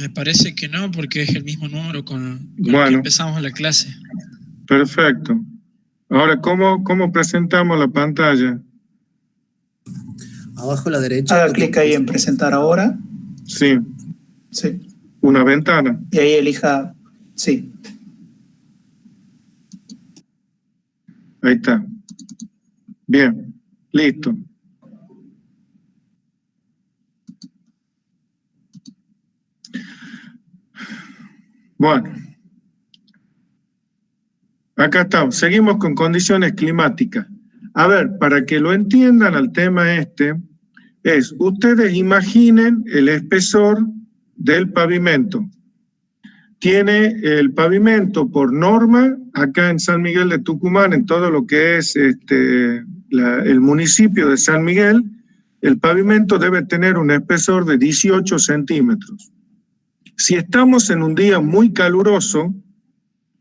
Me parece que no, porque es el mismo número con el Bueno, que empezamos la clase. perfecto. Ahora, ¿cómo presentamos la pantalla? Abajo a la derecha. Haga clic ahí en presentar ahora. Sí, Sí. una ventana. Y ahí elija, sí. Ahí está. Bien, listo. Bueno, acá estamos. Seguimos con condiciones climáticas. A ver, para que lo entiendan al tema ustedes imaginen el espesor del pavimento. Tiene el pavimento por norma, acá en San Miguel de Tucumán, en todo lo que es el municipio de San Miguel, el pavimento debe tener un espesor de 18 centímetros. Si estamos en un día muy caluroso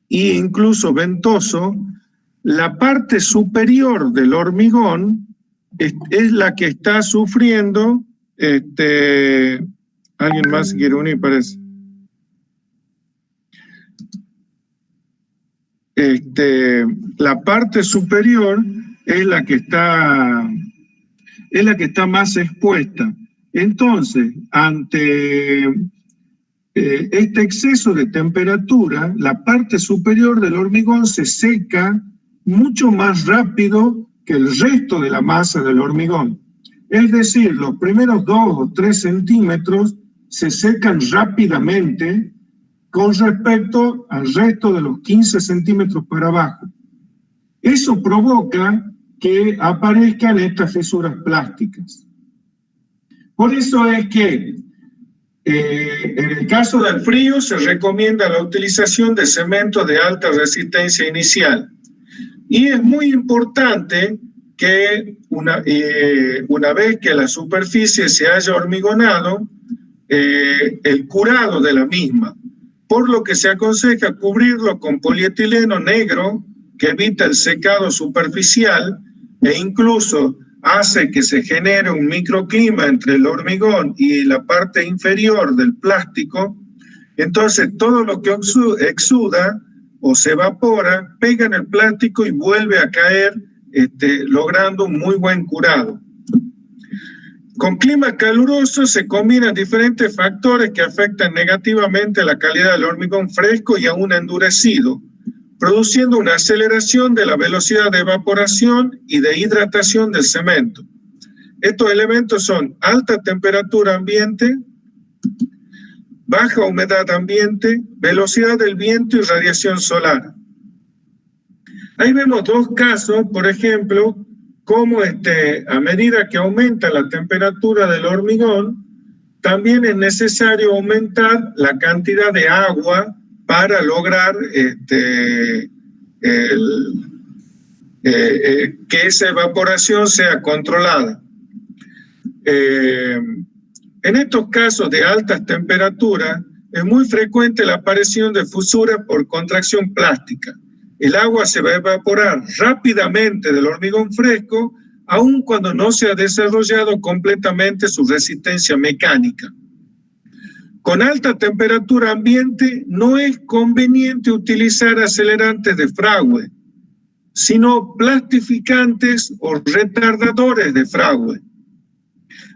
e incluso ventoso, la parte superior del hormigón es la que está sufriendo, alguien más quiere unir, parece. La parte superior es la que está más expuesta. Entonces, ante este exceso de temperatura, la parte superior del hormigón se seca mucho más rápido que el resto de la masa del hormigón. Es decir, los primeros 2 o 3 centímetros se secan rápidamente con respecto al resto de los 15 centímetros para abajo. Eso provoca que aparezcan estas fisuras plásticas. Por eso es que en el caso del frío se recomienda la utilización de cemento de alta resistencia inicial. Y es muy importante que una vez que la superficie se haya hormigonado, el curado de la misma, por lo que se aconseja cubrirlo con polietileno negro que evita el secado superficial e incluso hace que se genere un microclima entre el hormigón y la parte inferior del plástico. Entonces todo lo que exuda o se evapora pega en el plástico y vuelve a caer, logrando un muy buen curado. Con clima caluroso se combinan diferentes factores que afectan negativamente la calidad del hormigón fresco y aún endurecido, produciendo una aceleración de la velocidad de evaporación y de hidratación del cemento. Estos elementos son alta temperatura ambiente, baja humedad ambiente, velocidad del viento y radiación solar. Ahí vemos 2 casos, por ejemplo, cómo a medida que aumenta la temperatura del hormigón, también es necesario aumentar la cantidad de agua para lograr que esa evaporación sea controlada. En estos casos de altas temperaturas es muy frecuente la aparición de fisuras por contracción plástica. El agua se va a evaporar rápidamente del hormigón fresco, aun cuando no se ha desarrollado completamente su resistencia mecánica. Con alta temperatura ambiente no es conveniente utilizar acelerantes de fragüe, sino plastificantes o retardadores de fragüe.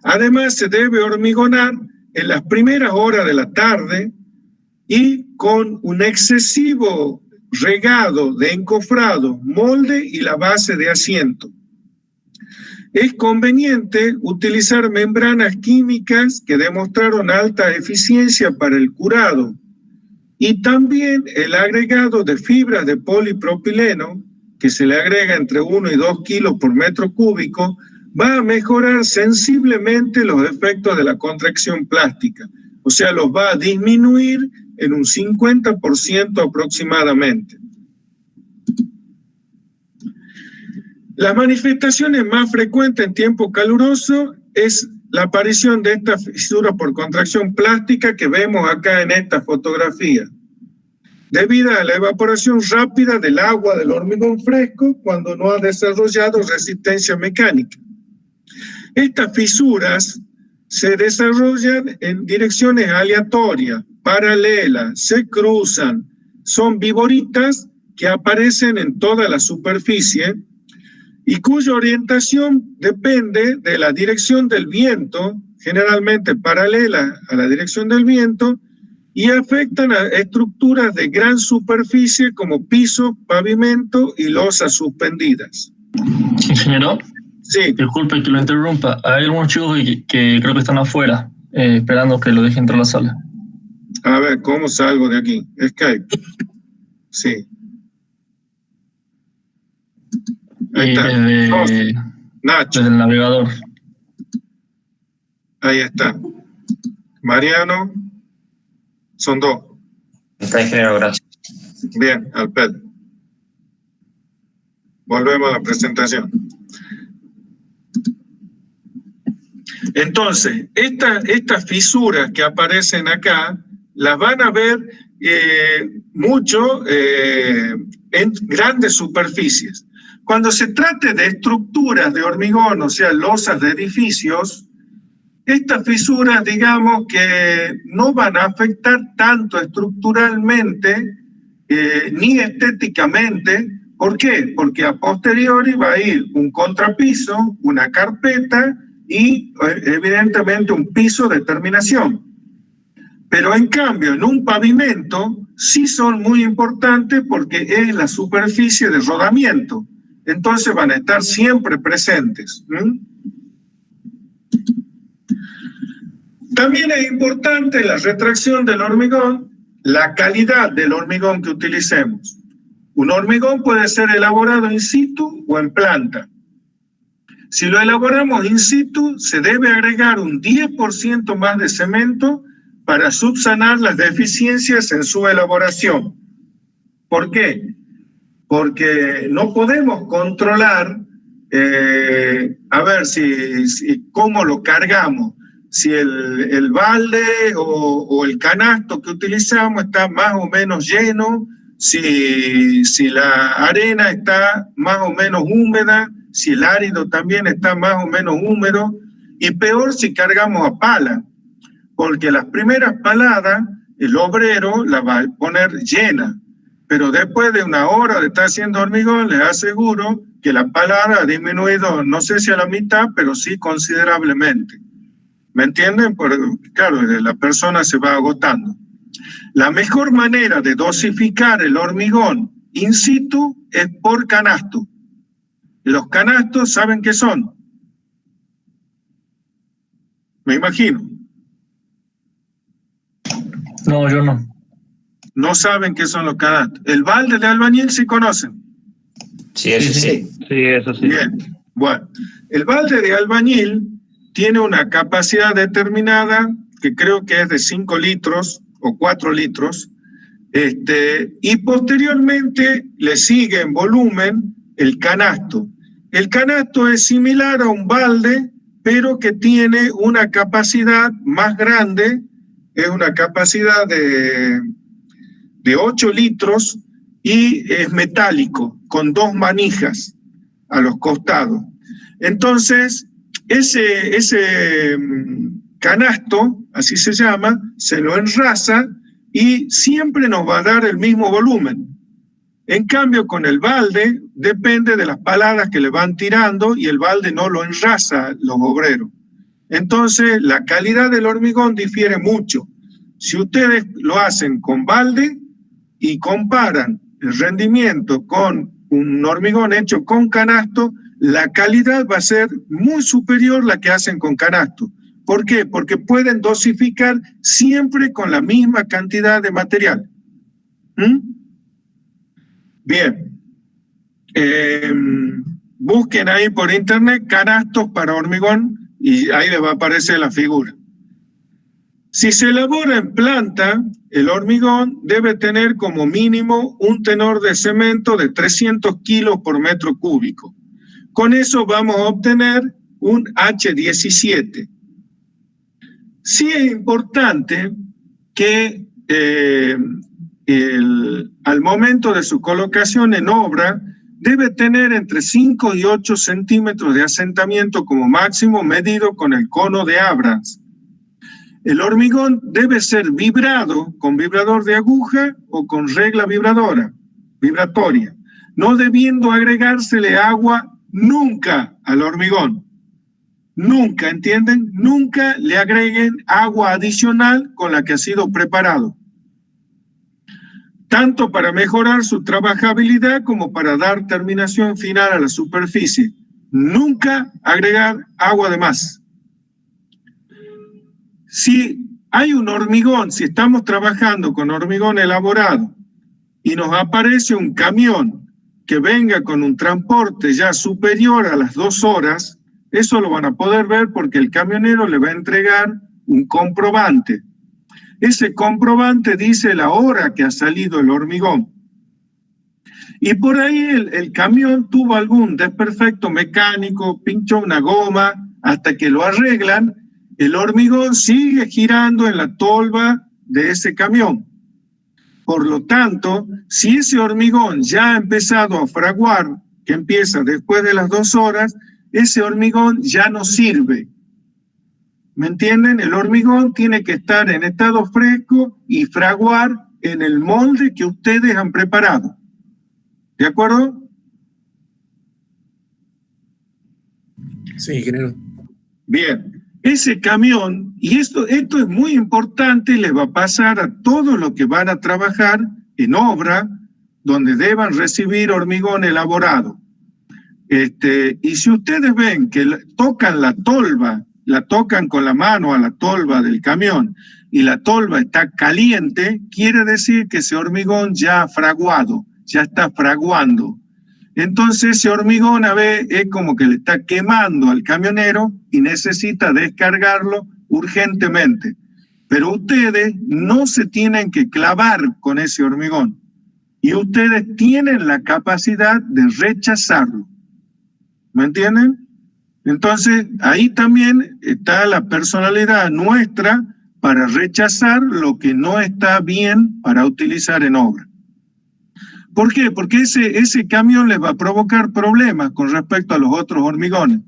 Además, se debe hormigonar en las primeras horas de la tarde y con un excesivo regado de encofrado, molde y la base de asiento. Es conveniente utilizar membranas químicas que demostraron alta eficiencia para el curado y también el agregado de fibras de polipropileno, que se le agrega entre 1 y 2 kilos por metro cúbico, va a mejorar sensiblemente los efectos de la contracción plástica, o sea, los va a disminuir en un 50% aproximadamente. Las manifestaciones más frecuentes en tiempo caluroso es la aparición de esta fisura por contracción plástica que vemos acá en esta fotografía, debido a la evaporación rápida del agua del hormigón fresco cuando no ha desarrollado resistencia mecánica. Estas fisuras se desarrollan en direcciones aleatorias, paralelas, se cruzan, son viboritas que aparecen en toda la superficie y cuya orientación depende de la dirección del viento, generalmente paralela a la dirección del viento, y afectan a estructuras de gran superficie como piso, pavimento y losas suspendidas. Ingeniero, Sí, disculpe que lo interrumpa. Hay algunos chicos que creo que están afuera, esperando que lo deje entrar a la sala. a ver, ¿cómo salgo de aquí? Skype. Sí. Ahí está. Nacho, Desde el navegador. ahí está. Mariano, son dos. Está, ingeniero, gracias. Bien, Alped. Volvemos a la presentación. Entonces, estas fisuras que aparecen acá, las van a ver mucho en grandes superficies. Cuando se trate de estructuras de hormigón, o sea, losas de edificios, estas fisuras, digamos que no van a afectar tanto estructuralmente ni estéticamente. ¿Por qué? Porque a posteriori va a ir un contrapiso, una carpeta y evidentemente un piso de terminación. Pero en cambio, en un pavimento sí son muy importantes porque es la superficie de rodamiento. Entonces van a estar siempre presentes. También es importante la retracción del hormigón, la calidad del hormigón que utilicemos. Un hormigón puede ser elaborado in situ o en planta. Si lo elaboramos in situ, se debe agregar un 10% más de cemento para subsanar las deficiencias en su elaboración. ¿Por qué? Porque no podemos controlar, a ver cómo lo cargamos. Si el balde o el canasto que utilizamos está más o menos lleno, si la arena está más o menos húmeda, si el árido también está más o menos húmedo, y peor si cargamos a pala, porque las primeras paladas el obrero la va a poner llena, pero después de una hora de estar haciendo hormigón, les aseguro que la palada ha disminuido, no sé si a la mitad, pero sí considerablemente. ¿Me entienden? Porque, claro, la persona se va agotando. La mejor manera de dosificar el hormigón in situ es por canasto. Los canastos, ¿saben qué son? Me imagino. No, yo no. No saben qué son los canastos. El balde de albañil sí conocen. Sí, eso sí. Sí, eso sí. Bien, bueno. El balde de albañil tiene una capacidad determinada que creo que es de 5 litros o 4 litros, y posteriormente le sigue en volumen el canasto. El canasto es similar a un balde, pero que tiene una capacidad más grande, es una capacidad de 8 litros y es metálico, con 2 manijas a los costados. Entonces, ese canasto, así se llama, se lo enrasa y siempre nos va a dar el mismo volumen. En cambio, con el balde, depende de las paladas que le van tirando y el balde no lo enrasa los obreros. Entonces, la calidad del hormigón difiere mucho. Si ustedes lo hacen con balde y comparan el rendimiento con un hormigón hecho con canasto, la calidad va a ser muy superior a la que hacen con canasto. ¿Por qué? Porque pueden dosificar siempre con la misma cantidad de material. Bien. Busquen ahí por internet canastos para hormigón y ahí les va a aparecer la figura. Si se elabora en planta, el hormigón debe tener como mínimo un tenor de cemento de 300 kilos por metro cúbico. Con eso vamos a obtener un H17. Sí es importante que al momento de su colocación en obra debe tener entre 5 y 8 centímetros de asentamiento como máximo medido con el cono de Abrams. El hormigón debe ser vibrado con vibrador de aguja o con regla vibratoria, no debiendo agregársele agua nunca al hormigón. Nunca, ¿entienden? Nunca le agreguen agua adicional con la que ha sido preparado, tanto para mejorar su trabajabilidad como para dar terminación final a la superficie. Nunca agregar agua de más. Si hay un hormigón, si estamos trabajando con hormigón elaborado y nos aparece un camión que venga con un transporte ya superior a las 2 horas, eso lo van a poder ver porque el camionero le va a entregar un comprobante. Ese comprobante dice la hora que ha salido el hormigón. Y por ahí el camión tuvo algún desperfecto mecánico, pinchó una goma, hasta que lo arreglan, el hormigón sigue girando en la tolva de ese camión. Por lo tanto, si ese hormigón ya ha empezado a fraguar, que empieza después de las 2 horas, ese hormigón ya no sirve. ¿Me entienden? El hormigón tiene que estar en estado fresco y fraguar en el molde que ustedes han preparado. ¿De acuerdo? Sí, ingeniero. Bien. Ese camión, y esto es muy importante, le va a pasar a todos los que van a trabajar en obra, donde deban recibir hormigón elaborado. Y si ustedes ven que tocan la tolva, la tocan con la mano a la tolva del camión, y la tolva está caliente, quiere decir que ese hormigón ya ha fraguado, ya está fraguando. Entonces ese hormigón a ver, es como que le está quemando al camionero y necesita descargarlo urgentemente. Pero ustedes no se tienen que clavar con ese hormigón y ustedes tienen la capacidad de rechazarlo. ¿Me entienden? Entonces ahí también está la personalidad nuestra para rechazar lo que no está bien para utilizar en obra. ¿Por qué? Porque ese camión les va a provocar problemas con respecto a los otros hormigones.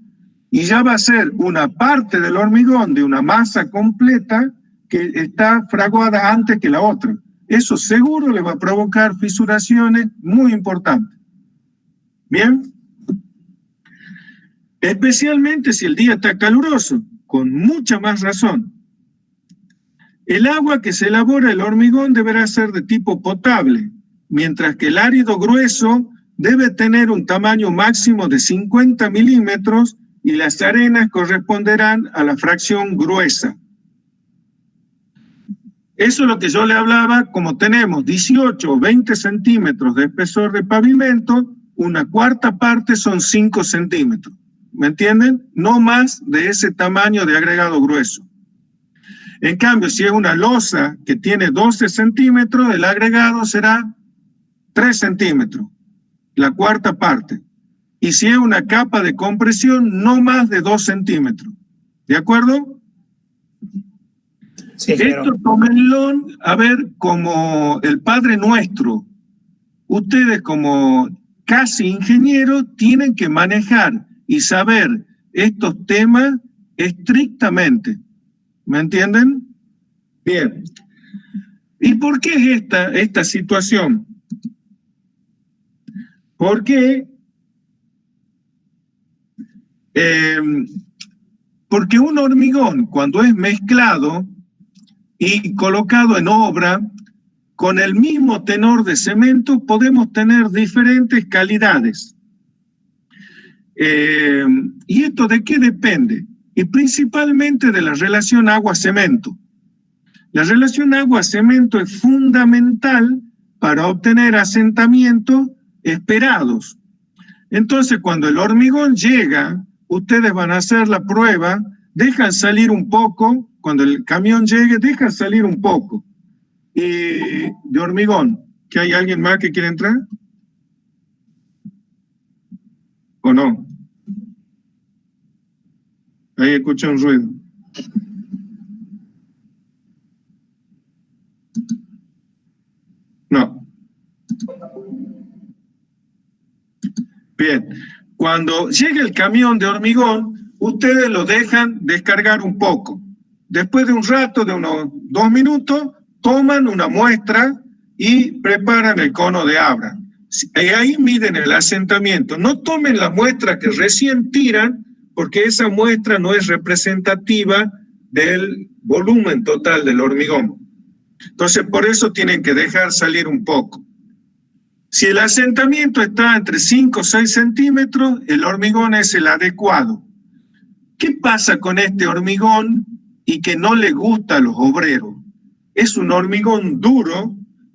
Y ya va a ser una parte del hormigón de una masa completa que está fraguada antes que la otra. Eso seguro le va a provocar fisuraciones muy importantes. ¿Bien? Especialmente si el día está caluroso, con mucha más razón. El agua que se elabora el hormigón deberá ser de tipo potable, mientras que el árido grueso debe tener un tamaño máximo de 50 milímetros y las arenas corresponderán a la fracción gruesa. Eso es lo que yo le hablaba, como tenemos 18 o 20 centímetros de espesor de pavimento, una cuarta parte son 5 centímetros. ¿Me entienden? No más de ese tamaño de agregado grueso. En cambio, si es una losa que tiene 12 centímetros, el agregado será 3 centímetros, la cuarta parte. Y si es una capa de compresión, no más de 2 centímetros. ¿De acuerdo? Sí, esto tómenlo, a ver, como el Padre Nuestro. Ustedes como casi ingenieros tienen que manejar y saber estos temas estrictamente. ¿Me entienden? Bien. ¿Y por qué es esta situación? Porque un hormigón, cuando es mezclado y colocado en obra, con el mismo tenor de cemento podemos tener diferentes calidades. ¿Y esto de qué depende? Y principalmente de la relación agua-cemento. La relación agua-cemento es fundamental para obtener asentamientos esperados. Entonces, cuando el hormigón llega, ustedes van a hacer la prueba, dejan salir un poco, cuando el camión llegue, dejan salir un poco de hormigón. ¿Que hay alguien más que quiere entrar? ¿O no? Ahí escuché un ruido. No. Bien. Cuando llegue el camión de hormigón, ustedes lo dejan descargar un poco. después de un rato, de unos 2 minutos, toman una muestra y preparan el cono de Abra. Y ahí miden el asentamiento. No tomen la muestra que recién tiran, porque esa muestra no es representativa del volumen total del hormigón. Entonces, por eso tienen que dejar salir un poco. Si el asentamiento está entre 5 o 6 centímetros, el hormigón es el adecuado. ¿Qué pasa con este hormigón y que no le gusta a los obreros? Es un hormigón duro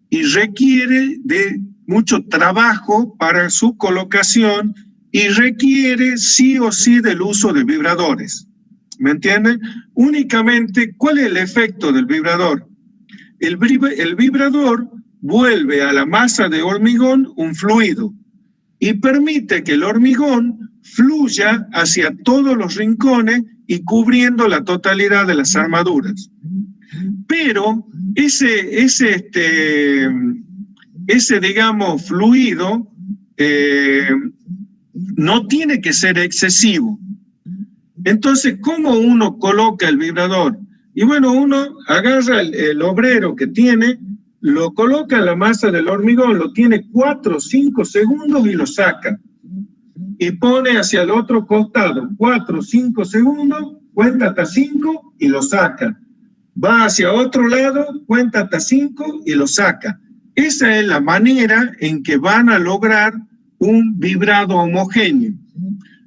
y requiere de mucho trabajo para su colocación y requiere sí o sí del uso de vibradores. ¿Me entienden? Únicamente, ¿cuál es el efecto del vibrador? El vibrador vuelve a la masa de hormigón un fluido y permite que el hormigón fluya hacia todos los rincones y cubriendo la totalidad de las armaduras. Pero ese digamos, fluido no tiene que ser excesivo. Entonces, ¿cómo uno coloca el vibrador? Y bueno, uno agarra el obrero que tiene, lo coloca en la masa del hormigón, lo tiene 4 o 5 segundos y lo saca. Y pone hacia el otro costado 4 o 5 segundos, cuenta hasta 5 y lo saca. Va hacia otro lado, cuenta hasta 5 y lo saca. Esa es la manera en que van a lograr un vibrado homogéneo.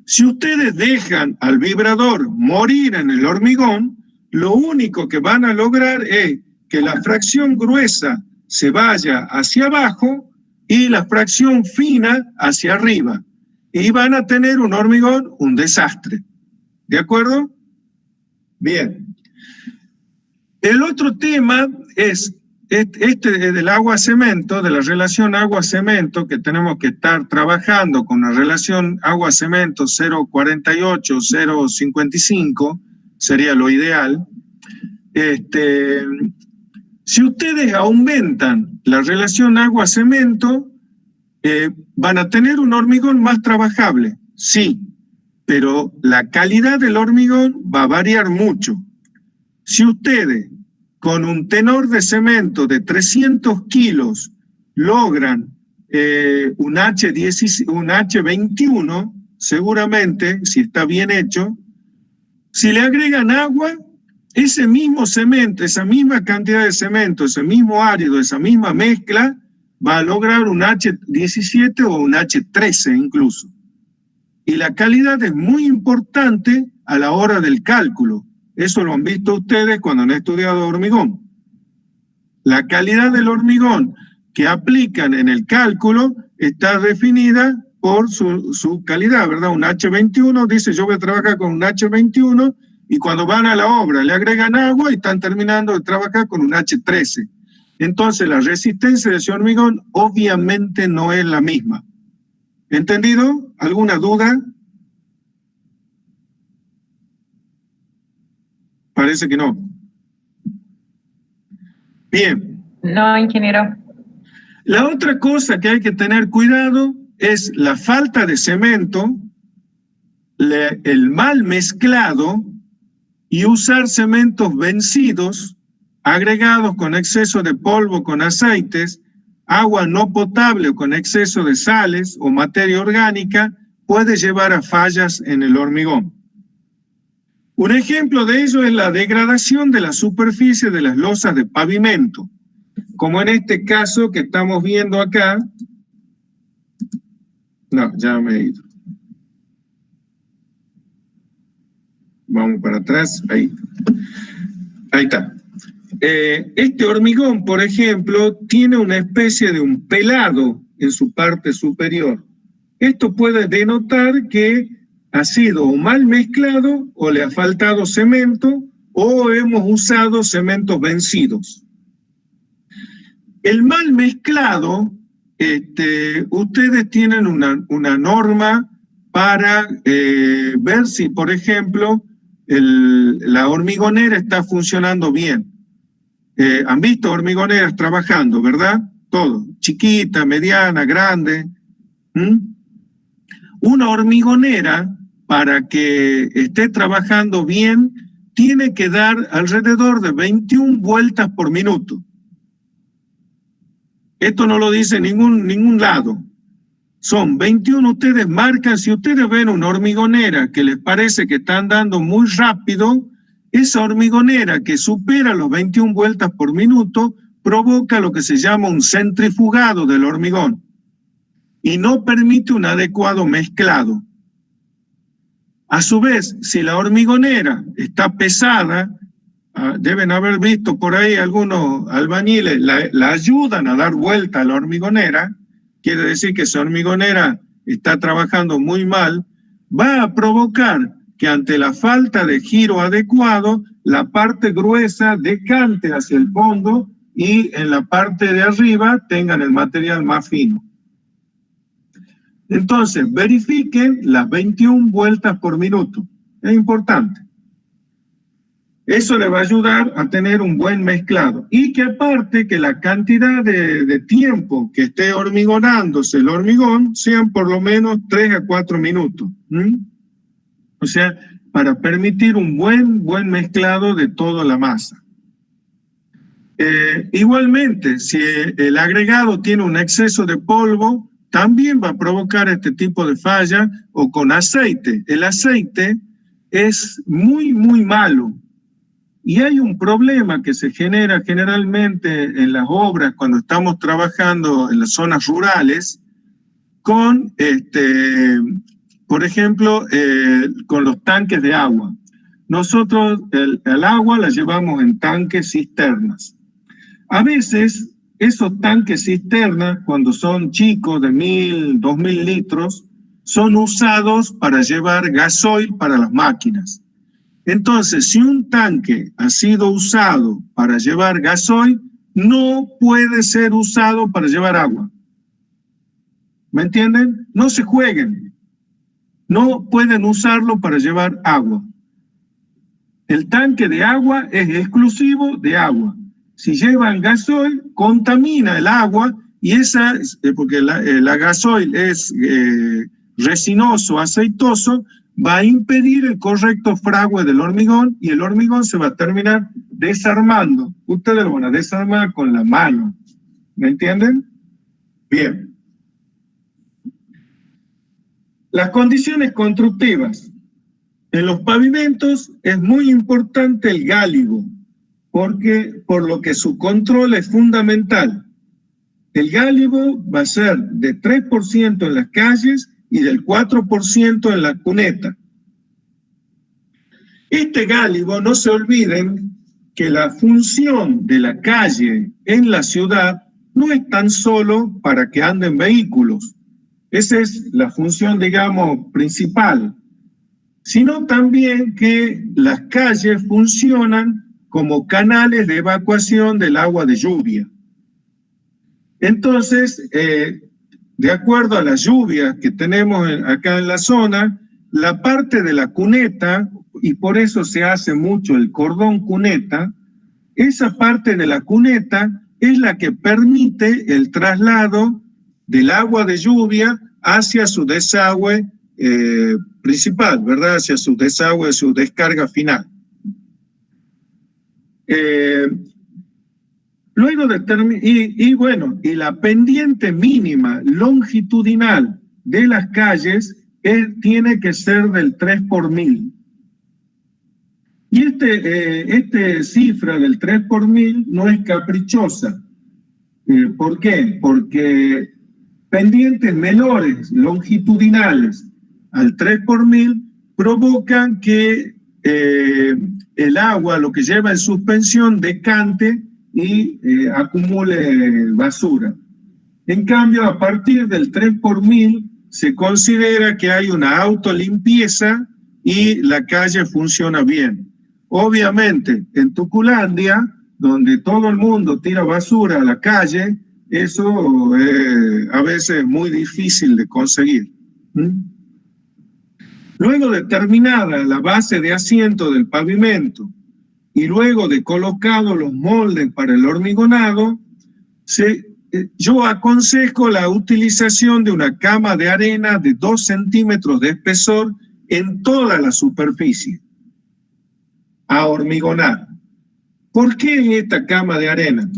Si ustedes dejan al vibrador morir en el hormigón, lo único que van a lograr es que la fracción gruesa se vaya hacia abajo y la fracción fina hacia arriba. Y van a tener un hormigón, un desastre. ¿De acuerdo? Bien. El otro tema es del agua-cemento, de la relación agua-cemento, que tenemos que estar trabajando con la relación agua-cemento 0,48, 0,55, sería lo ideal. Si ustedes aumentan la relación agua-cemento, van a tener un hormigón más trabajable, sí, pero la calidad del hormigón va a variar mucho. Si ustedes con un tenor de cemento de 300 kilos logran un H21, seguramente, si está bien hecho, si le agregan agua, ese mismo cemento, esa misma cantidad de cemento, ese mismo árido, esa misma mezcla, va a lograr un H17 o un H13 incluso. Y la calidad es muy importante a la hora del cálculo. Eso lo han visto ustedes cuando han estudiado hormigón. La calidad del hormigón que aplican en el cálculo está definida por su calidad, ¿verdad? Un H21 dice yo voy a trabajar con un H21 y cuando van a la obra le agregan agua y están terminando de trabajar con un H13. Entonces la resistencia de ese hormigón obviamente no es la misma. ¿Entendido? ¿Alguna duda? Parece que no. Bien. No, ingeniero. La otra cosa que hay que tener cuidado es la falta de cemento, el mal mezclado y usar cementos vencidos, agregados con exceso de polvo, con aceites, agua no potable o con exceso de sales o materia orgánica, puede llevar a fallas en el hormigón. Un ejemplo de ello es la degradación de la superficie de las losas de pavimento, como en este caso que estamos viendo acá. No, ya me he ido. Vamos para atrás, ahí. Ahí está. Este hormigón, por ejemplo, tiene una especie de un pelado en su parte superior. Esto puede denotar que ha sido o mal mezclado o le ha faltado cemento o hemos usado cementos vencidos. El mal mezclado, ustedes tienen una norma para ver si, por ejemplo, la hormigonera está funcionando bien. Han visto hormigoneras trabajando, ¿verdad? Todo, chiquita, mediana, grande. Una hormigonera, para que esté trabajando bien, tiene que dar alrededor de 21 vueltas por minuto. Esto no lo dice ningún lado. Son 21, ustedes marcan, si ustedes ven una hormigonera que les parece que está andando muy rápido, esa hormigonera que supera los 21 vueltas por minuto provoca lo que se llama un centrifugado del hormigón y no permite un adecuado mezclado. A su vez, si la hormigonera está pesada, deben haber visto por ahí algunos albañiles, la ayudan a dar vuelta a la hormigonera, quiere decir que esa hormigonera está trabajando muy mal, va a provocar que ante la falta de giro adecuado, la parte gruesa decante hacia el fondo y en la parte de arriba tengan el material más fino. Entonces, verifiquen las 21 vueltas por minuto. Es importante. Eso le va a ayudar a tener un buen mezclado. Y que aparte que la cantidad de tiempo que esté hormigonándose el hormigón sean por lo menos 3 a 4 minutos. O sea, para permitir un buen mezclado de toda la masa. Igualmente, si el agregado tiene un exceso de polvo, también va a provocar este tipo de falla, o con aceite. El aceite es muy malo. Y hay un problema que se genera generalmente en las obras cuando estamos trabajando en las zonas rurales con, por ejemplo, con los tanques de agua. Nosotros el agua la llevamos en tanques cisternas. A veces esos tanques cisternas, cuando son chicos de 1.000, 2.000 litros, son usados para llevar gasoil para las máquinas. Entonces, si un tanque ha sido usado para llevar gasoil, no puede ser usado para llevar agua. ¿Me entienden? No se jueguen. No pueden usarlo para llevar agua. El tanque de agua es exclusivo de agua. Si llevan gasoil, contamina el agua y esa, porque la gasoil es resinoso, aceitoso, va a impedir el correcto fragüe del hormigón y el hormigón se va a terminar desarmando. Ustedes lo van a desarmar con la mano. ¿Me entienden? Bien. Las condiciones constructivas. En los pavimentos es muy importante el gálibo, porque por lo que su control es fundamental. El gálibo va a ser de 3% en las calles y del 4% en la cuneta. Este gálibo, no se olviden que la función de la calle en la ciudad no es tan solo para que anden vehículos. Esa es la función, digamos, principal, sino también que las calles funcionan como canales de evacuación del agua de lluvia. Entonces, de acuerdo a las lluvias que tenemos acá en la zona, la parte de la cuneta, y por eso se hace mucho el cordón cuneta, esa parte de la cuneta es la que permite el traslado del agua de lluvia hacia su desagüe principal, ¿verdad? Hacia su desagüe, su descarga final. Luego y la pendiente mínima longitudinal de las calles tiene que ser del 3 por 1000. Y esta cifra del 3 por 1000 no es caprichosa. ¿Por qué? Porque pendientes menores longitudinales al 3 por 1000 provocan que el agua, lo que lleva en suspensión, decante y acumule basura. En cambio, a partir del 3 por 1000 se considera que hay una autolimpieza y la calle funciona bien. Obviamente, en Tuculandia, donde todo el mundo tira basura a la calle, eso a veces es muy difícil de conseguir. Luego de terminada la base de asiento del pavimento y luego de colocados los moldes para el hormigonado, yo aconsejo la utilización de una cama de arena de 2 centímetros de espesor en toda la superficie. a hormigonar. ¿Por qué esta cama de arena?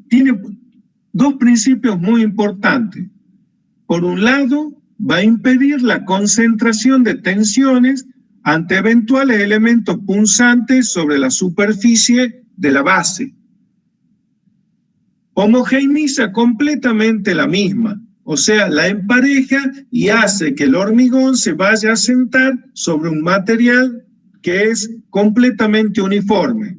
Tiene dos principios muy importantes. Por un lado, va a impedir la concentración de tensiones ante eventuales elementos punzantes sobre la superficie de la base. Homogeneiza completamente la misma, o sea, la empareja y hace que el hormigón se vaya a sentar sobre un material que es completamente uniforme.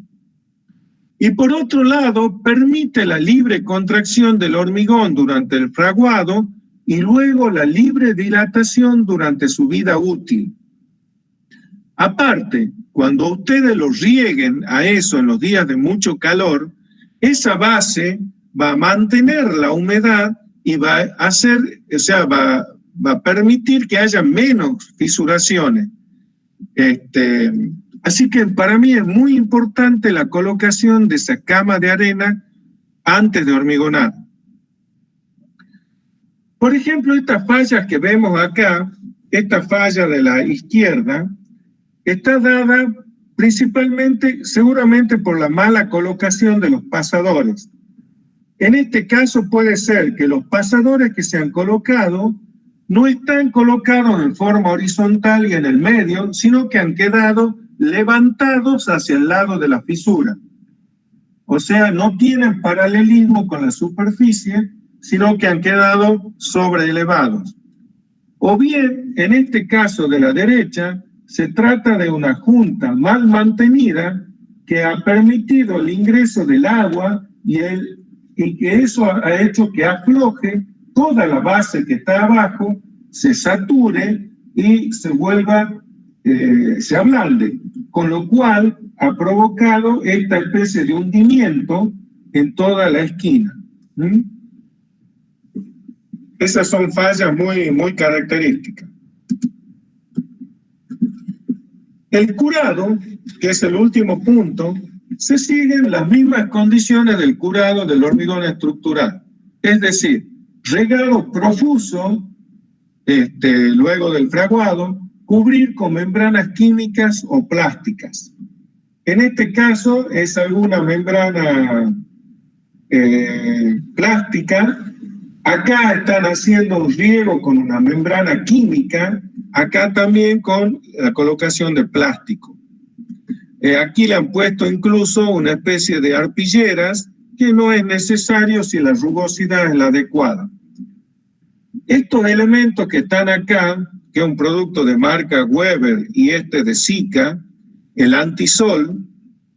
Y por otro lado, permite la libre contracción del hormigón durante el fraguado y luego la libre dilatación durante su vida útil. Aparte, cuando ustedes lo rieguen a eso en los días de mucho calor, esa base va a mantener la humedad y va a hacer, o sea, va a permitir que haya menos fisuraciones. Así que para mí es muy importante la colocación de esa cama de arena antes de hormigonar. Por ejemplo, estas fallas que vemos acá, esta falla de la izquierda, está dada principalmente, seguramente por la mala colocación de los pasadores. En este caso puede ser que los pasadores que se han colocado no están colocados en forma horizontal y en el medio, sino que han quedado levantados hacia el lado de la fisura. O sea, no tienen paralelismo con la superficie, sino que han quedado sobreelevados. O bien, en este caso de la derecha, se trata de una junta mal mantenida que ha permitido el ingreso del agua y que eso ha hecho que afloje toda la base que está abajo, se sature y se vuelva, se ablande, con lo cual ha provocado esta especie de hundimiento en toda la esquina. Esas son fallas muy características. El curado, que es el último punto, se siguen las mismas condiciones del curado del hormigón estructural. Es decir, regado profuso, luego del fraguado, cubrir con membranas químicas o plásticas. En este caso es alguna membrana plástica. Acá están haciendo un riego con una membrana química, acá también con la colocación de plástico. Aquí le han puesto incluso una especie de arpilleras que no es necesario si la rugosidad es la adecuada. Estos elementos que están acá, que es un producto de marca Weber y de Sika, el antisol,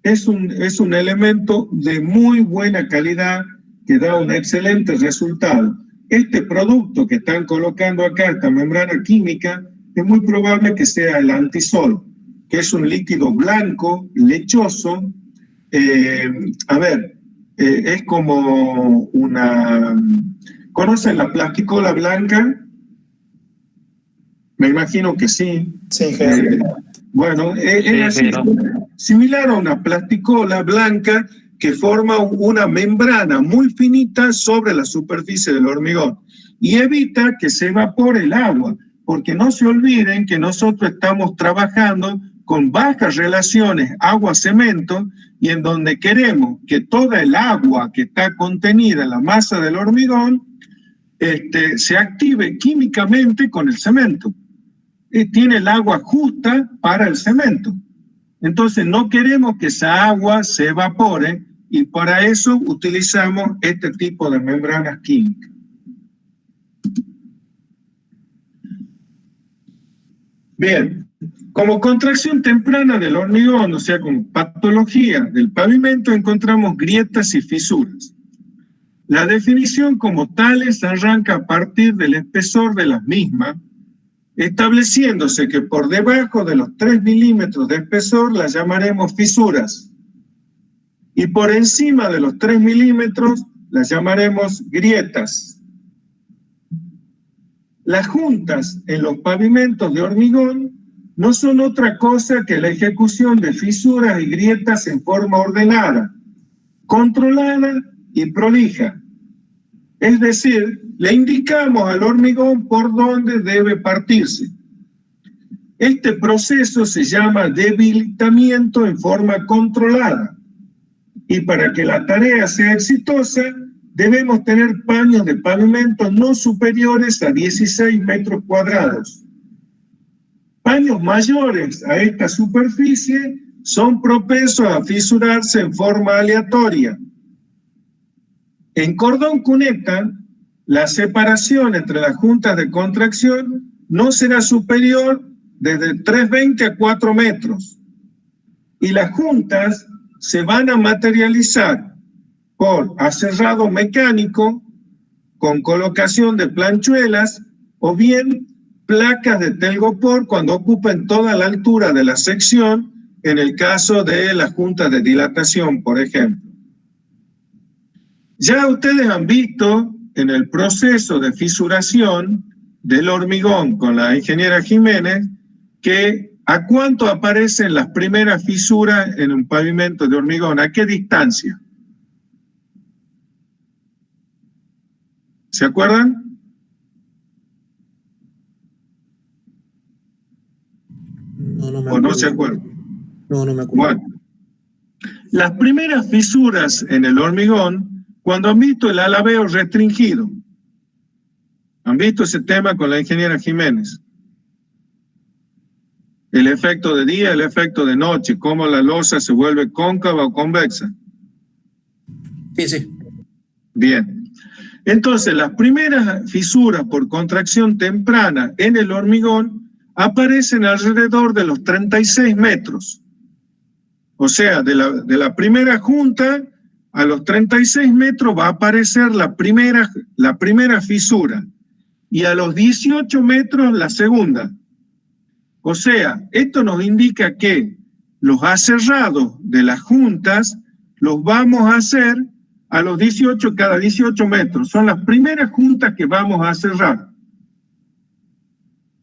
es un elemento de muy buena calidad que da un excelente resultado. Este producto que están colocando acá, esta membrana química, es muy probable que sea el antisol, que es un líquido blanco, lechoso. Es como una... ¿Conocen la plasticola blanca? Me imagino que sí. Sí, Gerardo. Bueno, es así, similar a una plasticola blanca que forma una membrana muy finita sobre la superficie del hormigón y evita que se evapore el agua, porque no se olviden que nosotros estamos trabajando con bajas relaciones agua-cemento y en donde queremos que toda el agua que está contenida en la masa del hormigón se active químicamente con el cemento. Tiene el agua justa para el cemento. Entonces no queremos que esa agua se evapore y para eso utilizamos este tipo de membranas químicas. Bien, como contracción temprana del hormigón, o sea, como patología del pavimento, encontramos grietas y fisuras. La definición como tales arranca a partir del espesor de las mismas, estableciéndose que por debajo de los 3 milímetros de espesor las llamaremos fisuras y por encima de los 3 milímetros las llamaremos grietas. Las juntas en los pavimentos de hormigón no son otra cosa que la ejecución de fisuras y grietas en forma ordenada, controlada y prolija. Es decir, le indicamos al hormigón por dónde debe partirse. Este proceso se llama debilitamiento en forma controlada. Y para que la tarea sea exitosa, debemos tener paños de pavimento no superiores a 16 metros cuadrados. Paños mayores a esta superficie son propensos a fisurarse en forma aleatoria. En cordón cuneta, la separación entre las juntas de contracción no será superior desde 3,20 a 4 metros. Y las juntas se van a materializar por aserrado mecánico, con colocación de planchuelas, o bien placas de telgopor cuando ocupen toda la altura de la sección, en el caso de las juntas de dilatación, por ejemplo. Ya ustedes han visto en el proceso de fisuración del hormigón con la ingeniera Jiménez que ¿a cuánto aparecen las primeras fisuras en un pavimento de hormigón? ¿A qué distancia? ¿Se acuerdan? No me ¿O acuerdo. no se acuerdan? No me acuerdo. Bueno, las primeras fisuras en el hormigón, cuando han visto el alabeo restringido, han visto ese tema con la ingeniera Jiménez. El efecto de día, el efecto de noche, cómo la losa se vuelve cóncava o convexa. Sí. Bien. Entonces, las primeras fisuras por contracción temprana en el hormigón aparecen alrededor de los 36 metros. O sea, de la primera junta a los 36 metros va a aparecer la primera fisura. Y a los 18 metros la segunda. O sea, esto nos indica que los aserrados de las juntas los vamos a hacer a los 18, cada 18 metros. Son las primeras juntas que vamos a aserrar.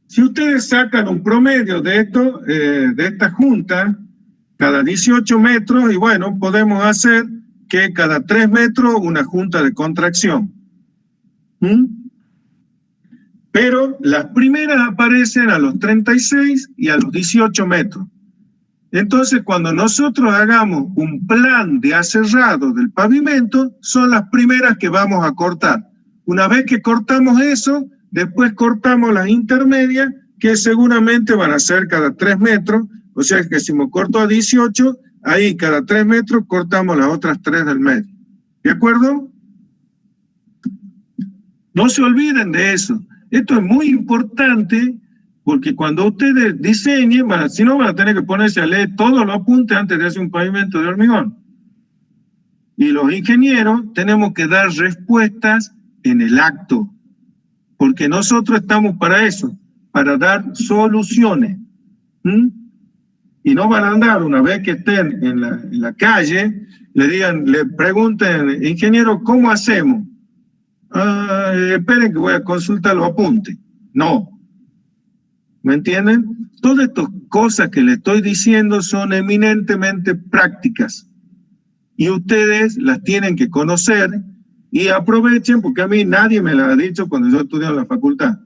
Si ustedes sacan un promedio de esto, de esta junta, cada 18 metros, y bueno, podemos hacer que cada 3 metros una junta de contracción. Pero las primeras aparecen a los 36 y a los 18 metros. Entonces, cuando nosotros hagamos un plan de aserrado del pavimento, son las primeras que vamos a cortar. Una vez que cortamos eso, después cortamos las intermedias, que seguramente van a ser cada 3 metros. O sea que si me corto a 18, ahí cada 3 metros cortamos las otras 3 del medio. ¿De acuerdo? No se olviden de eso. Esto es muy importante porque cuando ustedes diseñen, si no van a tener que ponerse a leer todos los apuntes antes de hacer un pavimento de hormigón. Y los ingenieros tenemos que dar respuestas en el acto, porque nosotros estamos para eso, para dar soluciones. Y no van a andar una vez que estén en la calle, le pregunten, ingeniero, ¿cómo hacemos? Esperen que voy a consultar los apuntes. No. ¿Me entienden? Todas estas cosas que les estoy diciendo son eminentemente prácticas. Y ustedes las tienen que conocer y aprovechen, porque a mí nadie me las ha dicho cuando yo estudié en la facultad.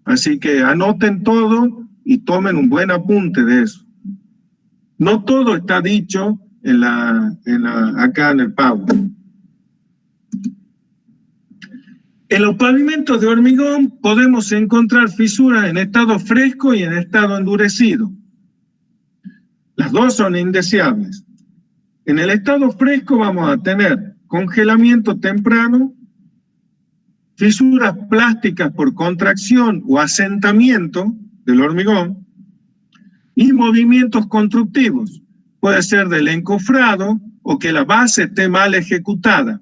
Así que anoten todo y tomen un buen apunte de eso. No todo está dicho acá en el PowerPoint. En los pavimentos de hormigón podemos encontrar fisuras en estado fresco y en estado endurecido. Las dos son indeseables. En el estado fresco vamos a tener congelamiento temprano, fisuras plásticas por contracción o asentamiento del hormigón y movimientos constructivos. Puede ser del encofrado o que la base esté mal ejecutada.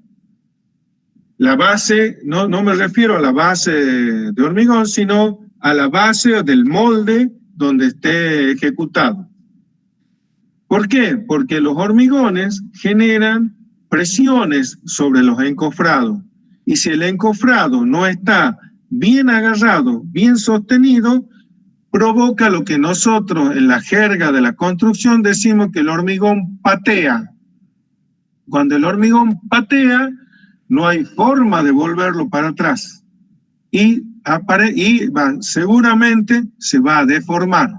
La base, no me refiero a la base de hormigón, sino a la base del molde donde esté ejecutado. ¿Por qué? Porque los hormigones generan presiones sobre los encofrados. Y si el encofrado no está bien agarrado, bien sostenido, provoca lo que nosotros en la jerga de la construcción decimos que el hormigón patea. Cuando el hormigón patea, no hay forma de volverlo para atrás. Y seguramente se va a deformar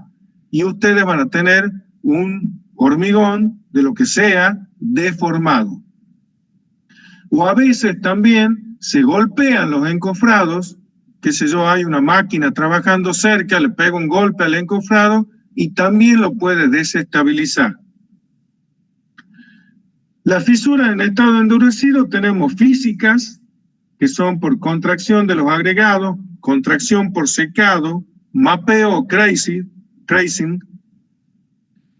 y ustedes van a tener un hormigón de lo que sea deformado. O a veces también se golpean los encofrados, qué sé yo, hay una máquina trabajando cerca, le pega un golpe al encofrado y también lo puede desestabilizar. Las fisuras en estado endurecido tenemos físicas, que son por contracción de los agregados, contracción por secado, mapeo o crazing,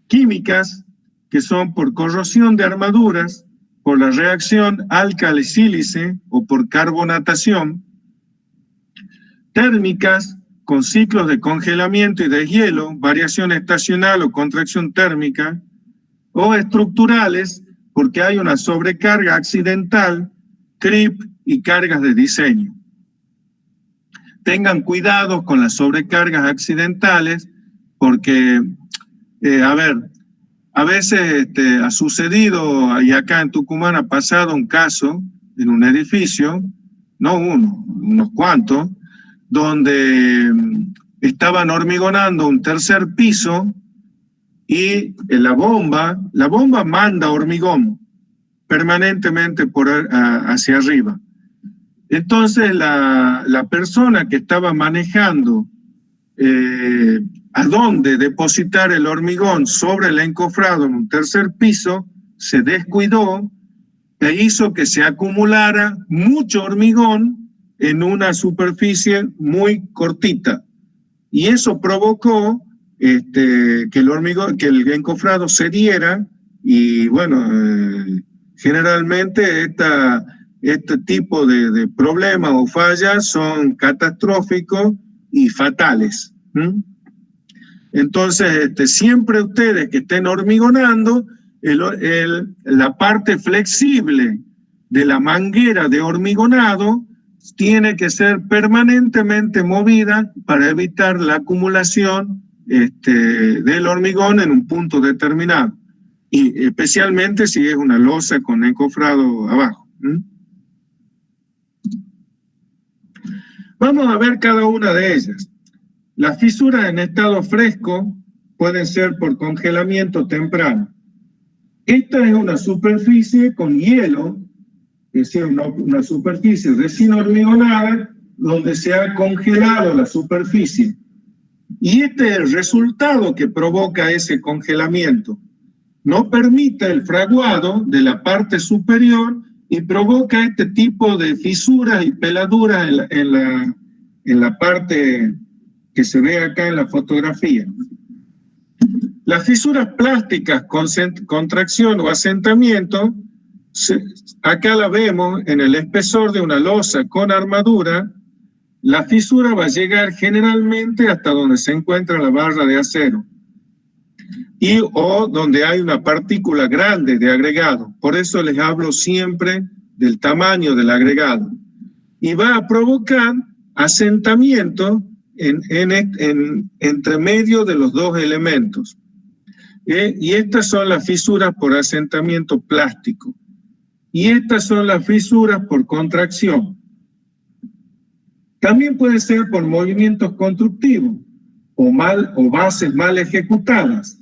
químicas, que son por corrosión de armaduras, por la reacción álcali-sílice o por carbonatación, térmicas, con ciclos de congelamiento y deshielo, variación estacional o contracción térmica, o estructurales, porque hay una sobrecarga accidental, creep y cargas de diseño. Tengan cuidado con las sobrecargas accidentales, porque, a veces ha sucedido, y acá en Tucumán ha pasado un caso en un edificio, no uno, unos cuantos, donde estaban hormigonando un tercer piso y la bomba manda hormigón permanentemente hacia arriba. Entonces la persona que estaba manejando a dónde depositar el hormigón sobre el encofrado en un tercer piso, se descuidó e hizo que se acumulara mucho hormigón en una superficie muy cortita. Y eso provocó que el encofrado cediera y bueno, generalmente este tipo de problemas o fallas son catastróficos y fatales. Entonces, siempre ustedes que estén hormigonando, la parte flexible de la manguera de hormigonado tiene que ser permanentemente movida para evitar la acumulación del hormigón en un punto determinado, y especialmente si es una losa con encofrado abajo. Vamos a ver cada una de ellas. Las fisuras en estado fresco pueden ser por congelamiento temprano. Esta es una superficie con hielo, es decir, una superficie recién hormigonada donde se ha congelado la superficie. Y este es el resultado que provoca ese congelamiento. No permite el fraguado de la parte superior y provoca este tipo de fisuras y peladuras en la parte que se ve acá en la fotografía. Las fisuras plásticas con contracción o asentamiento, acá la vemos en el espesor de una losa con armadura. La fisura va a llegar generalmente hasta donde se encuentra la barra de acero o donde hay una partícula grande de agregado. Por eso les hablo siempre del tamaño del agregado. Y va a provocar asentamiento entre medio de los dos elementos. Y estas son las fisuras por asentamiento plástico. Y estas son las fisuras por contracción. También puede ser por movimientos constructivos o bases mal ejecutadas.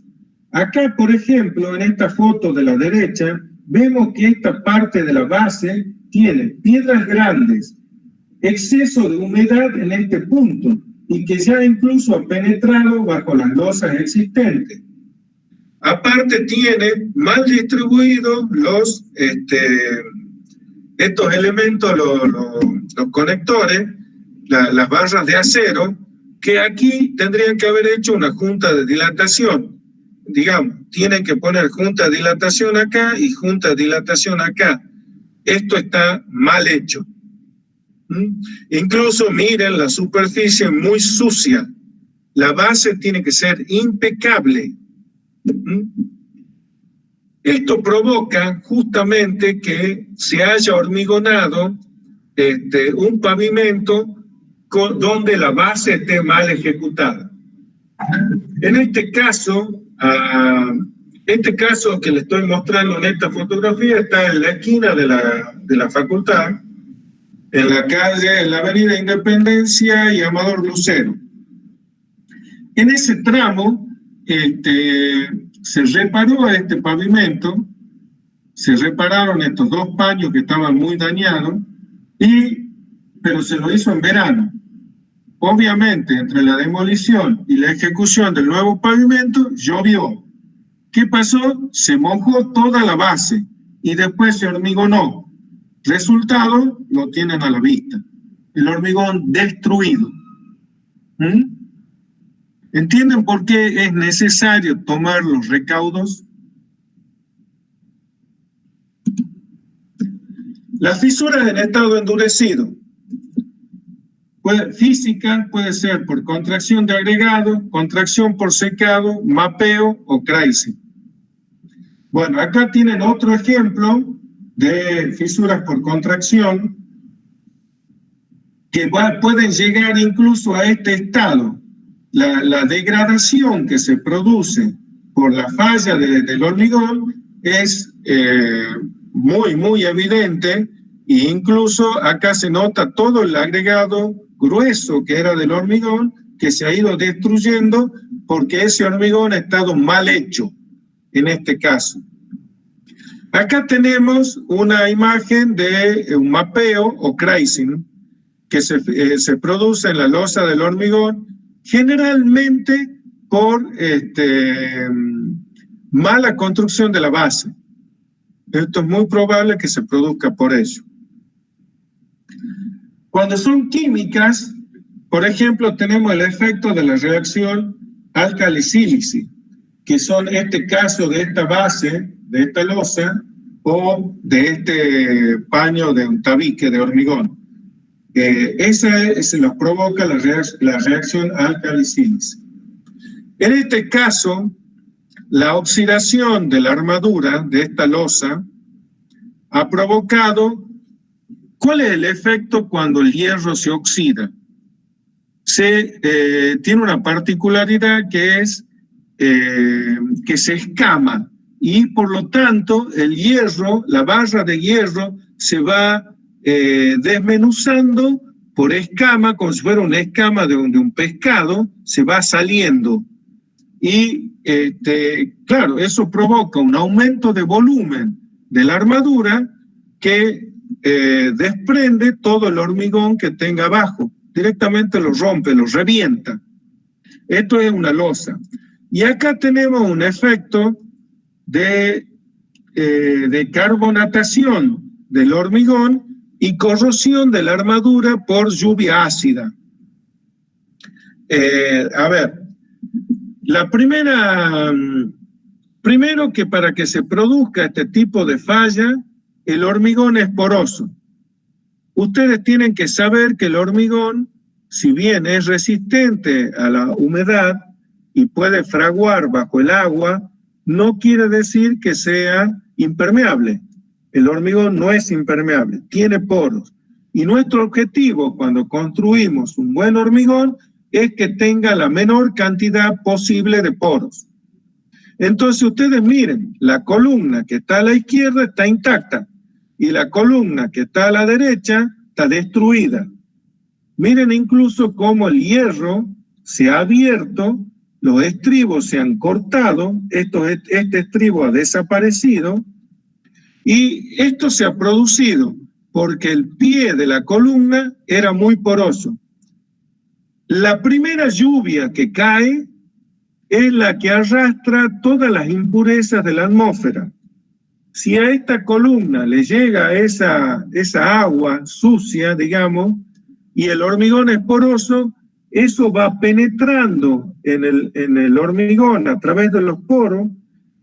Acá, por ejemplo, en esta foto de la derecha, vemos que esta parte de la base tiene piedras grandes, exceso de humedad en este punto, y que ya incluso ha penetrado bajo las losas existentes. Aparte tiene mal distribuidos estos elementos, los conectores, las barras de acero, que aquí tendrían que haber hecho una junta de dilatación. Digamos, tienen que poner junta de dilatación acá y junta de dilatación acá. Esto está mal hecho. Incluso miren la superficie muy sucia. La base tiene que ser impecable. Esto provoca justamente que se haya hormigonado un pavimento donde la base esté mal ejecutada. En este caso que le estoy mostrando en esta fotografía está en la esquina de la facultad, en la avenida Independencia y Amador Lucero. En ese tramo se reparó este pavimento, se repararon estos dos paños que estaban muy dañados, pero se lo hizo en verano. Obviamente, entre la demolición y la ejecución del nuevo pavimento, llovió. ¿Qué pasó? Se mojó toda la base y después se hormigonó. Resultado, lo tienen a la vista. El hormigón destruido. ¿Entienden por qué es necesario tomar los recaudos? Las fisuras en estado endurecido. Física puede ser por contracción de agregado, contracción por secado, mapeo o craising. Bueno, acá tienen otro ejemplo de fisuras por contracción que pueden llegar incluso a este estado. La degradación que se produce por la falla del hormigón es muy evidente, e incluso acá se nota todo el agregado grueso que era del hormigón que se ha ido destruyendo porque ese hormigón ha estado mal hecho en este caso. Acá tenemos una imagen de un mapeo o craising que se produce en la losa del hormigón, generalmente por mala construcción de la base. Esto es muy probable que se produzca por ello. Cuando son químicas, por ejemplo, tenemos el efecto de la reacción álcali-sílice, que son este caso de esta base, de esta losa, o de este paño de un tabique de hormigón. Se los provoca la reacción álcali-sílice. En este caso, la oxidación de la armadura de esta losa ha provocado. ¿Cuál es el efecto cuando el hierro se oxida? Tiene una particularidad que es que se escama y por lo tanto el hierro, la barra de hierro se va desmenuzando por escama, como si fuera una escama de un pescado, se va saliendo. Y claro, eso provoca un aumento de volumen de la armadura que desprende todo el hormigón que tenga abajo, directamente lo rompe, lo revienta. Esto es una losa. Y acá tenemos un efecto de carbonatación del hormigón y corrosión de la armadura por lluvia ácida. A ver, primero que para que se produzca este tipo de falla, el hormigón es poroso. Ustedes tienen que saber que el hormigón, si bien es resistente a la humedad y puede fraguar bajo el agua, no quiere decir que sea impermeable. El hormigón no es impermeable, tiene poros. Y nuestro objetivo cuando construimos un buen hormigón es que tenga la menor cantidad posible de poros. Entonces ustedes miren, la columna que está a la izquierda está intacta y la columna que está a la derecha está destruida. Miren incluso cómo el hierro se ha abierto, los estribos se han cortado, este estribo ha desaparecido y esto se ha producido porque el pie de la columna era muy poroso. La primera lluvia que cae es la que arrastra todas las impurezas de la atmósfera. Si a esta columna le llega esa agua sucia, digamos, y el hormigón es poroso, eso va penetrando en el hormigón a través de los poros,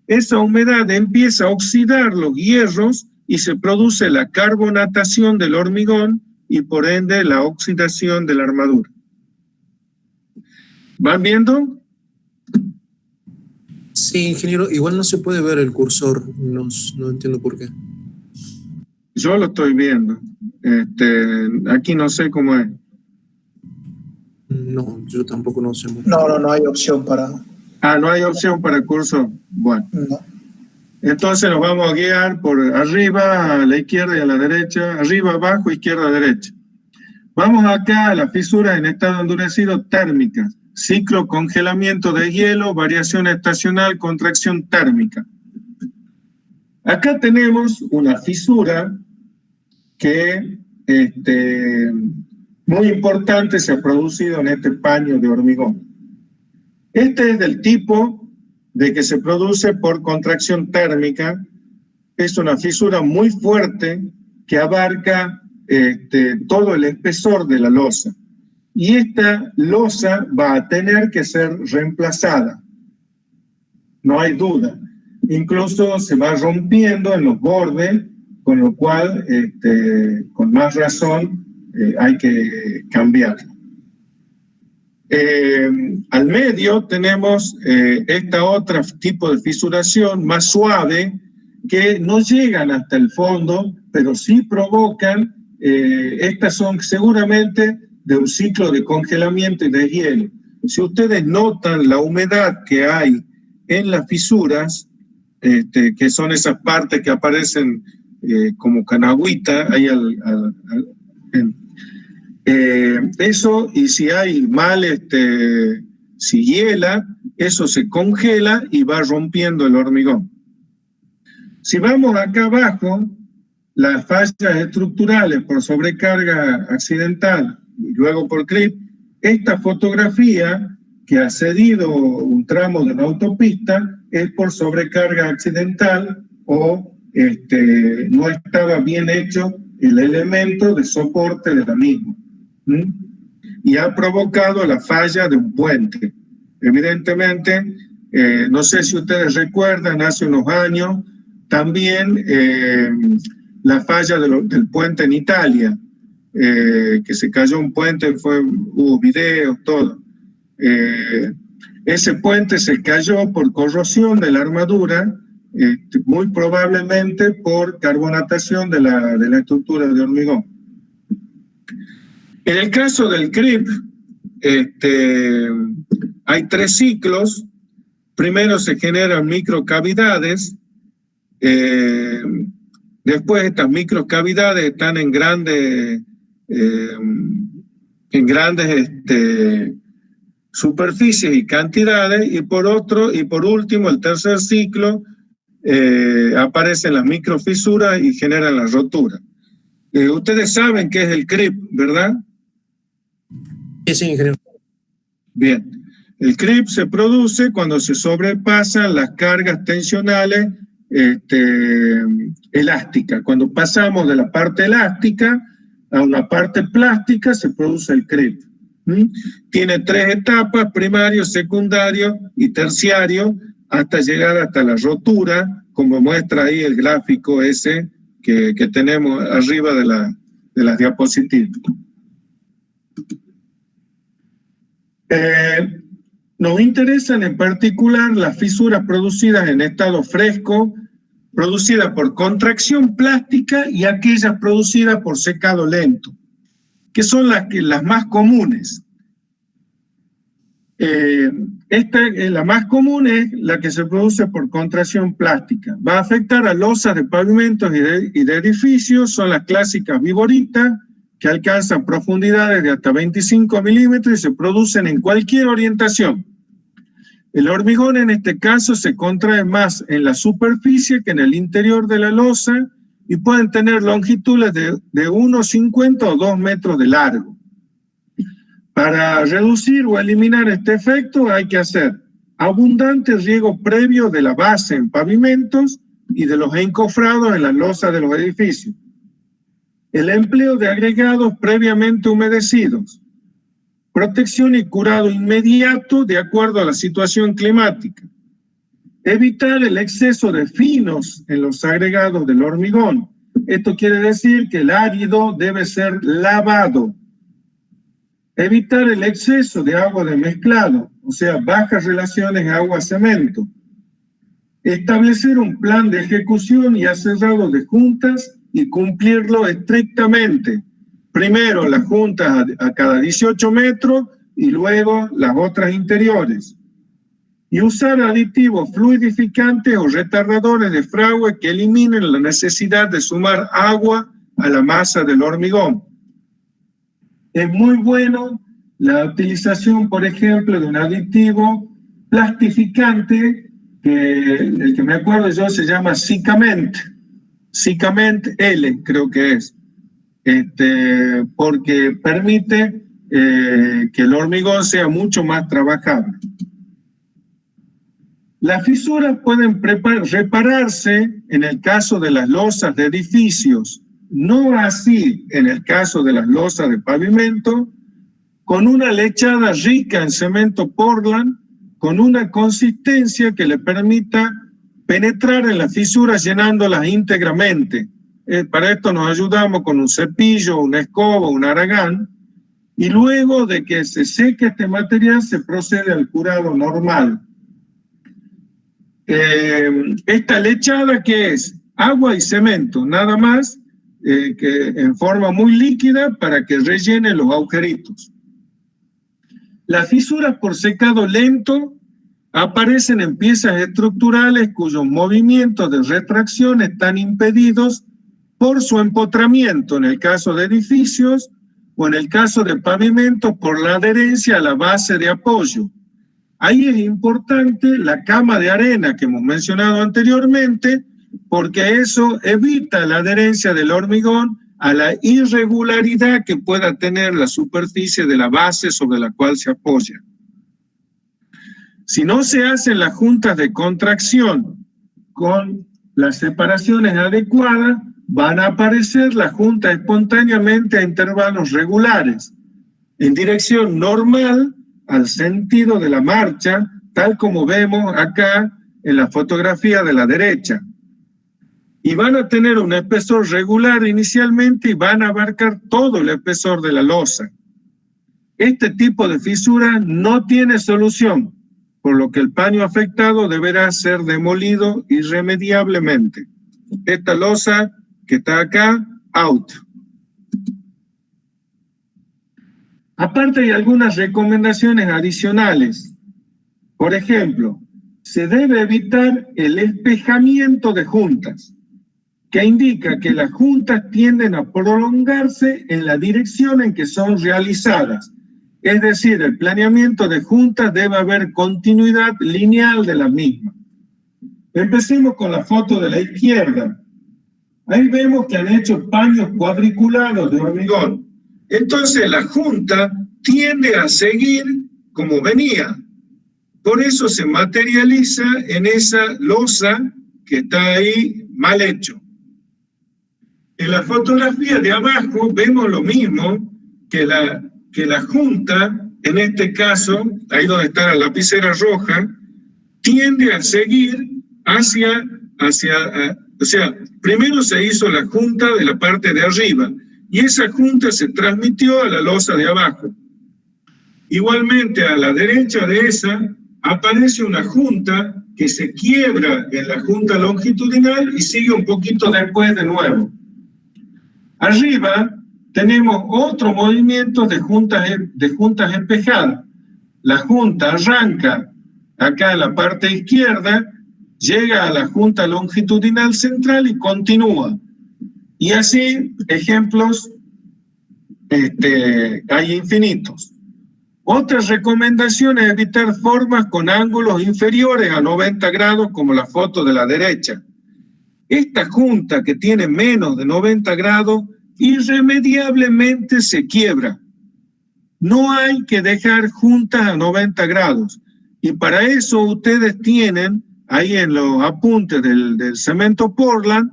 esa humedad empieza a oxidar los hierros y se produce la carbonatación del hormigón y por ende la oxidación de la armadura. ¿Van viendo? Sí, ingeniero, igual no se puede ver el cursor, no entiendo por qué. Yo lo estoy viendo. Aquí no sé cómo es. No, yo tampoco no sé mucho. No hay opción para... No hay opción para el cursor. Bueno. No. Entonces nos vamos a guiar por arriba, a la izquierda y a la derecha. Arriba, abajo, izquierda, derecha. Vamos acá a las fisuras en estado endurecido térmicas. Ciclo congelamiento de hielo, variación estacional, contracción térmica. Acá tenemos una fisura que muy importante se ha producido en este paño de hormigón. Este es del tipo de que se produce por contracción térmica. Es una fisura muy fuerte que abarca todo el espesor de la losa. Y esta losa va a tener que ser reemplazada. No hay duda. Incluso se va rompiendo en los bordes, con lo cual, con más razón, hay que cambiarlo. Al medio tenemos esta otra tipo de fisuración más suave, que no llegan hasta el fondo, pero sí provocan, estas son seguramente de un ciclo de congelamiento y de hielo. Si ustedes notan la humedad que hay en las fisuras, que son esas partes que aparecen como canagüita, ahí eso, y si hay mal, si hiela, eso se congela y va rompiendo el hormigón. Si vamos acá abajo, las fallas estructurales por sobrecarga accidental y luego por clip, esta fotografía que ha cedido un tramo de la autopista es por sobrecarga accidental o no estaba bien hecho el elemento de soporte de la misma. Y ha provocado la falla de un puente. Evidentemente, no sé si ustedes recuerdan, hace unos años, también la falla del puente en Italia, que se cayó un puente, hubo videos, todo. Ese puente se cayó por corrosión de la armadura, muy probablemente por carbonatación de la estructura de hormigón. En el caso del CRIP, hay 3 ciclos. Primero se generan microcavidades, después estas microcavidades están en grandes superficies y cantidades, y por último, el tercer ciclo, aparecen las microfisuras y generan la rotura. Ustedes saben qué es el CRIP, ¿verdad? Sí, ingeniero. Bien. El CRIP se produce cuando se sobrepasan las cargas tensionales elásticas. Cuando pasamos de la parte elástica a una parte plástica, se produce el CRIP. Tiene 3 etapas: primario, secundario y terciario, hasta llegar hasta la rotura, como muestra ahí el gráfico ese que tenemos arriba de las diapositivas. Nos interesan en particular las fisuras producidas en estado fresco, producidas por contracción plástica, y aquellas producidas por secado lento, que son las más comunes. La más común es la que se produce por contracción plástica. Va a afectar a losas de pavimentos y de edificios. Son las clásicas viboritas, que alcanzan profundidades de hasta 25 milímetros y se producen en cualquier orientación. El hormigón en este caso se contrae más en la superficie que en el interior de la losa, y pueden tener longitudes de 1,50 o 2 metros de largo. Para reducir o eliminar este efecto hay que hacer abundante riego previo de la base en pavimentos y de los encofrados en las losas de los edificios. El empleo de agregados previamente humedecidos. Protección y curado inmediato de acuerdo a la situación climática. Evitar el exceso de finos en los agregados del hormigón. Esto quiere decir que el árido debe ser lavado. Evitar el exceso de agua de mezclado, o sea, bajas relaciones agua-cemento. Establecer un plan de ejecución y aserrado de juntas y cumplirlo estrictamente. Primero las juntas a cada 18 metros y luego las otras interiores. Y usar aditivos fluidificantes o retardadores de fragua que eliminen la necesidad de sumar agua a la masa del hormigón. es muy bueno la utilización, por ejemplo, de un aditivo plastificante, que el que me acuerdo yo se llama Cicament L, creo que es, porque permite que el hormigón sea mucho más trabajable. Las fisuras pueden repararse en el caso de las losas de edificios, no así en el caso de las losas de pavimento, con una lechada rica en cemento Portland, con una consistencia que le permita penetrar en las fisuras llenándolas íntegramente. Para esto nos ayudamos con un cepillo, una escoba, un aragán, y luego de que se seque este material se procede al curado normal. Esta lechada, que es agua y cemento, nada más, que en forma muy líquida para que rellene los agujeritos. Las fisuras por secado lento aparecen en piezas estructurales cuyos movimientos de retracción están impedidos por su empotramiento, en el caso de edificios, o en el caso de pavimento por la adherencia a la base de apoyo. Ahí es importante la cama de arena que hemos mencionado anteriormente, porque eso evita la adherencia del hormigón a la irregularidad que pueda tener la superficie de la base sobre la cual se apoya. Si no se hacen las juntas de contracción con las separaciones adecuadas, van a aparecer las juntas espontáneamente a intervalos regulares, en dirección normal al sentido de la marcha, tal como vemos acá en la fotografía de la derecha. Y van a tener un espesor regular inicialmente y van a abarcar todo el espesor de la losa. Este tipo de fisura no tiene solución, por lo que el paño afectado deberá ser demolido irremediablemente. Esta losa que está acá, out. Aparte hay algunas recomendaciones adicionales. Por ejemplo, se debe evitar el espejamiento de juntas, que indica que las juntas tienden a prolongarse en la dirección en que son realizadas. Es decir, el planeamiento de juntas debe haber continuidad lineal de la misma. Empecemos con la foto de la izquierda. Ahí vemos que han hecho paños cuadriculados de hormigón. Entonces la junta tiende a seguir como venía. Por eso se materializa en esa losa que está ahí mal hecho. En la fotografía de abajo vemos lo mismo, que la junta, en este caso, ahí donde está la lapicera roja, tiende a seguir o sea, primero se hizo la junta de la parte de arriba, y esa junta se transmitió a la losa de abajo. Igualmente, a la derecha de esa, aparece una junta que se quiebra en la junta longitudinal y sigue un poquito después de nuevo. Arriba tenemos otro movimiento de juntas espejadas. La junta arranca acá en la parte izquierda, llega a la junta longitudinal central y continúa. Y así, ejemplos, hay infinitos. Otra recomendación es evitar formas con ángulos inferiores a 90 grados, como la foto de la derecha. Esta junta que tiene menos de 90 grados, irremediablemente se quiebra. No hay que dejar juntas a 90 grados. Y para eso ustedes tienen, ahí en los apuntes del cemento Portland,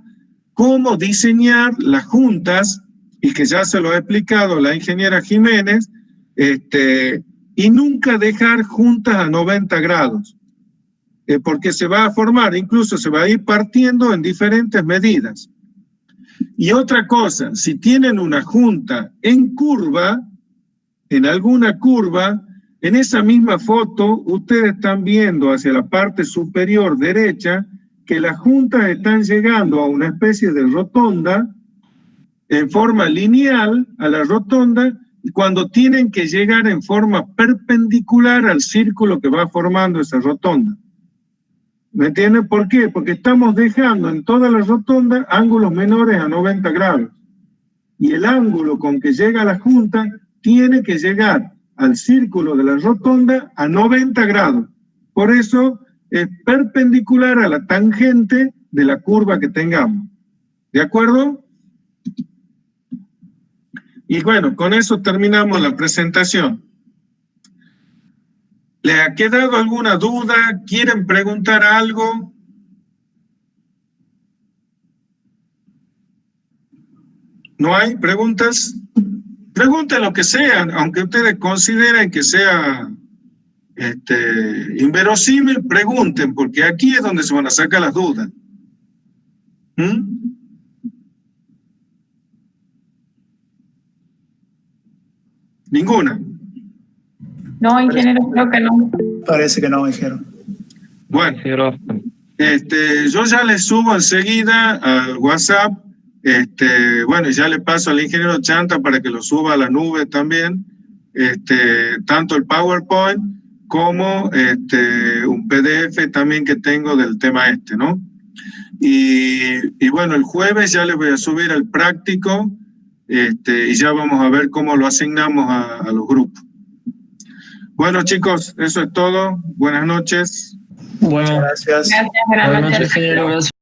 cómo diseñar las juntas, y que ya se lo ha explicado la ingeniera Jiménez, y nunca dejar juntas a 90 grados, porque se va a formar, incluso se va a ir partiendo en diferentes medidas. Y otra cosa, si tienen una junta en curva, en alguna curva, en esa misma foto, ustedes están viendo hacia la parte superior derecha que las juntas están llegando a una especie de rotonda en forma lineal a la rotonda, cuando tienen que llegar en forma perpendicular al círculo que va formando esa rotonda. ¿Me entienden por qué? Porque estamos dejando en toda la rotonda ángulos menores a 90 grados. Y el ángulo con que llega la junta tiene que llegar al círculo de la rotonda a 90 grados. Por eso es perpendicular a la tangente de la curva que tengamos. ¿De acuerdo? Y bueno, con eso terminamos la presentación. ¿Le ha quedado alguna duda? ¿Quieren preguntar algo? ¿No hay preguntas? Pregunten lo que sean, aunque ustedes consideren que sea inverosímil, pregunten, porque aquí es donde se van a sacar las dudas. ¿Ninguna? No, ingeniero, creo que no. Parece que no, ingeniero. Bueno, yo ya les subo enseguida al WhatsApp, bueno, ya le paso al ingeniero Chanta para que lo suba a la nube también, tanto el PowerPoint como un PDF también que tengo del tema ¿no? Y bueno, el jueves ya les voy a subir el práctico, y ya vamos a ver cómo lo asignamos a los grupos. Bueno, chicos, eso es todo. Buenas noches. Bueno, Gracias. Gracias, buenas buenas noches, noches. ingeniero. Gracias.